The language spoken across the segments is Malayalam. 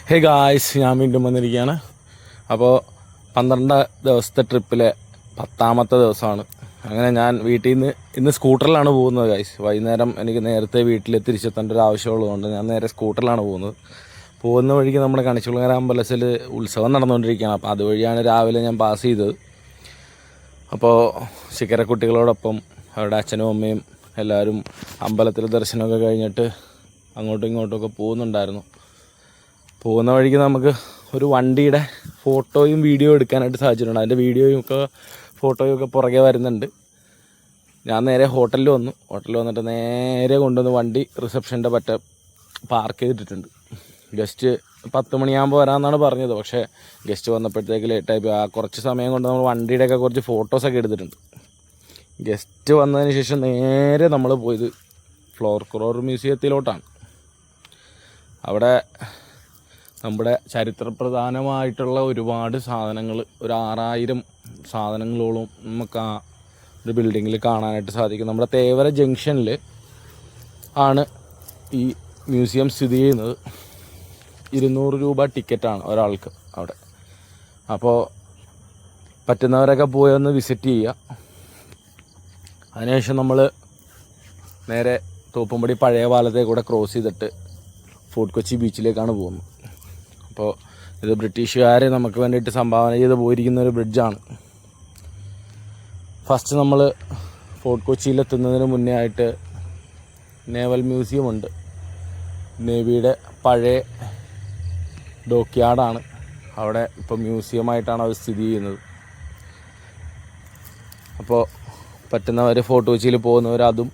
ഹേ ഗായ്സ്, ഞാൻ വീണ്ടും വന്നിരിക്കുകയാണ്. അപ്പോൾ 12 ദിവസത്തെ ട്രിപ്പിലെ 10ാമത്തെ ദിവസമാണ്. അങ്ങനെ ഞാൻ വീട്ടിൽ നിന്ന് ഇന്ന് സ്കൂട്ടറിലാണ് പോകുന്നത് ഗായ്സ്. വൈകുന്നേരം എനിക്ക് നേരത്തെ വീട്ടിൽ തിരിച്ചെത്തേണ്ട ഒരു ആവശ്യമുള്ളതുകൊണ്ട് ഞാൻ നേരെ സ്കൂട്ടറിലാണ് പോകുന്നത്. പോകുന്ന വഴിക്ക് നമ്മുടെ കണിച്ചുകുളങ്ങര അമ്പലത്തിൽ ഉത്സവം നടന്നുകൊണ്ടിരിക്കുകയാണ്. അപ്പോൾ അതുവഴിയാണ് രാവിലെ ഞാൻ പാസ് ചെയ്തത്. അപ്പോൾ ശിഖര കുട്ടികളോടൊപ്പം അവരുടെ അച്ഛനും അമ്മയും എല്ലാവരും അമ്പലത്തിൽ ദർശനമൊക്കെ കഴിഞ്ഞിട്ട് അങ്ങോട്ടും ഇങ്ങോട്ടുമൊക്കെ പോകുന്നുണ്ടായിരുന്നു. പോകുന്ന വഴിക്ക് നമുക്ക് ഒരു വണ്ടിയുടെ ഫോട്ടോയും വീഡിയോ എടുക്കാനായിട്ട് സാധിച്ചിട്ടുണ്ട്. അതിൻ്റെ വീഡിയോയും ഒക്കെ ഫോട്ടോയും ഒക്കെ പുറകെ വരുന്നുണ്ട്. ഞാൻ നേരെ ഹോട്ടലിൽ വന്നിട്ട് നേരെ കൊണ്ടുവന്ന് വണ്ടി റിസപ്ഷൻ്റെ പാർക്ക് ചെയ്തിട്ടുണ്ട്. ഗസ്റ്റ് 10 മണിയാകുമ്പോൾ വരാമെന്നാണ് പറഞ്ഞത്. പക്ഷേ ഗസ്റ്റ് വന്നപ്പോഴത്തേക്ക് ലേറ്റായി. ആ കുറച്ച് സമയം കൊണ്ട് നമ്മൾ വണ്ടിയുടെയൊക്കെ കുറച്ച് ഫോട്ടോസൊക്കെ എടുത്തിട്ടുണ്ട്. ഗസ്റ്റ് വന്നതിന് ശേഷം നേരെ നമ്മൾ പോയത് ഫ്ലോർ ക്രോർ മ്യൂസിയത്തിലോട്ടാണ്. അവിടെ നമ്മുടെ ചരിത്രപ്രധാനമായിട്ടുള്ള ഒരുപാട് സാധനങ്ങൾ, ഒരു 6000 സാധനങ്ങളോളം നമുക്ക് ആ ഒരു ബിൽഡിങ്ങിൽ കാണാനായിട്ട് സാധിക്കും. നമ്മുടെ തേവര ജംഗ്ഷനിൽ ആണ് ഈ മ്യൂസിയം സ്ഥിതി ചെയ്യുന്നത്. 200 രൂപ ടിക്കറ്റാണ് ഒരാൾക്ക് അവിടെ. അപ്പോൾ പറ്റുന്നവരൊക്കെ പോയി ഒന്ന് വിസിറ്റ് ചെയ്യുക. അതിനുശേഷം നമ്മൾ നേരെ തോപ്പുംപടി പഴയ പാലത്തെ കൂടെ ക്രോസ് ചെയ്തിട്ട് ഫോർട്ട് കൊച്ചി ബീച്ചിലേക്കാണ് പോകുന്നത്. അപ്പോൾ ഇത് ബ്രിട്ടീഷുകാർ നമുക്ക് വേണ്ടിയിട്ട് സംഭാവന ചെയ്ത് പോയിരിക്കുന്ന ഒരു ബ്രിഡ്ജാണ്. ഫസ്റ്റ് നമ്മൾ ഫോർട്ട് കൊച്ചിയിലെത്തുന്നതിന് മുന്നേ ആയിട്ട് നേവൽ മ്യൂസിയം ഉണ്ട്. നേവിയുടെ പഴയ ഡോക്യാർഡാണ്. അവിടെ ഇപ്പോൾ മ്യൂസിയമായിട്ടാണ് അത് സ്ഥിതി ചെയ്യുന്നത്. അപ്പോൾ പറ്റുന്നവർ ഫോർട്ട് കൊച്ചിയിൽ പോകുന്നവർ അതും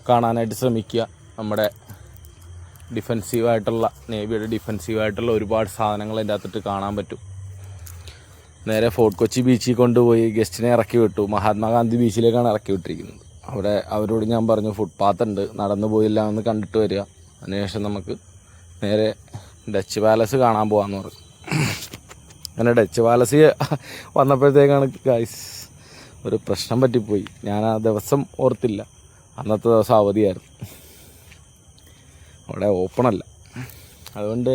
കാണാനായിട്ട് ശ്രമിക്കുക. നമ്മുടെ നേവിയുടെ ഡിഫെൻസീവായിട്ടുള്ള ഒരുപാട് സാധനങ്ങൾ അതിൻ്റെ അകത്തിട്ട് കാണാൻ പറ്റും. നേരെ ഫോർട്ട് കൊച്ചി ബീച്ചിൽ കൊണ്ടുപോയി ഗസ്റ്റിനെ ഇറക്കി വിട്ടു. മഹാത്മാഗാന്ധി ബീച്ചിലേക്കാണ് ഇറക്കി വിട്ടിരിക്കുന്നത്. അവിടെ അവരോട് ഞാൻ പറഞ്ഞു ഫുട്പാത്ത് ഉണ്ട്, നടന്നു പോയില്ല എന്ന് കണ്ടിട്ട് വരിക. അതിനുശേഷം നമുക്ക് നേരെ ഡച്ച് പാലസ് കാണാൻ പോകാമെന്ന് പറഞ്ഞു. അങ്ങനെ ഡച്ച് പാലസ് വന്നപ്പോഴത്തേക്കാണ് ഗൈസ് ഒരു പ്രശ്നം പറ്റിപ്പോയി. ഞാൻ ആ ദിവസം ഓർത്തില്ല. അന്നത്തെ ദിവസം അവധിയായിരുന്നു, അവിടെ ഓപ്പണല്ല. അതുകൊണ്ട്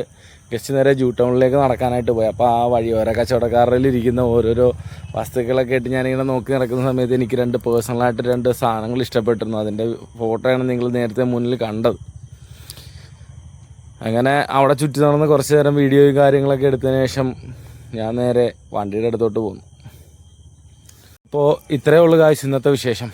ഗസ്റ്റ് നേരെ ജൂ ടൗണിലേക്ക് നടക്കാനായിട്ട് പോയി. അപ്പോൾ ആ വഴി ഓരോ കച്ചവടക്കാരിൽ ഇരിക്കുന്ന ഓരോരോ വസ്തുക്കളൊക്കെ ആയിട്ട് ഞാനിങ്ങനെ നോക്കി നടക്കുന്ന സമയത്ത് എനിക്ക് പേഴ്സണലായിട്ട് 2 സാധനങ്ങൾ ഇഷ്ടപ്പെട്ടിരുന്നു. അതിൻ്റെ ഫോട്ടോയാണ് നിങ്ങൾ നേരത്തെ മുന്നിൽ കണ്ടത്. അങ്ങനെ അവിടെ ചുറ്റി നടന്ന് കുറച്ച് നേരം വീഡിയോയും കാര്യങ്ങളൊക്കെ എടുത്തതിന് ശേഷം ഞാൻ നേരെ വണ്ടിയുടെ അടുത്തോട്ട് പോന്നു. അപ്പോൾ ഇത്രയേ ഉള്ളൂ കാഴ്ച ഇന്നത്തെ വിശേഷം.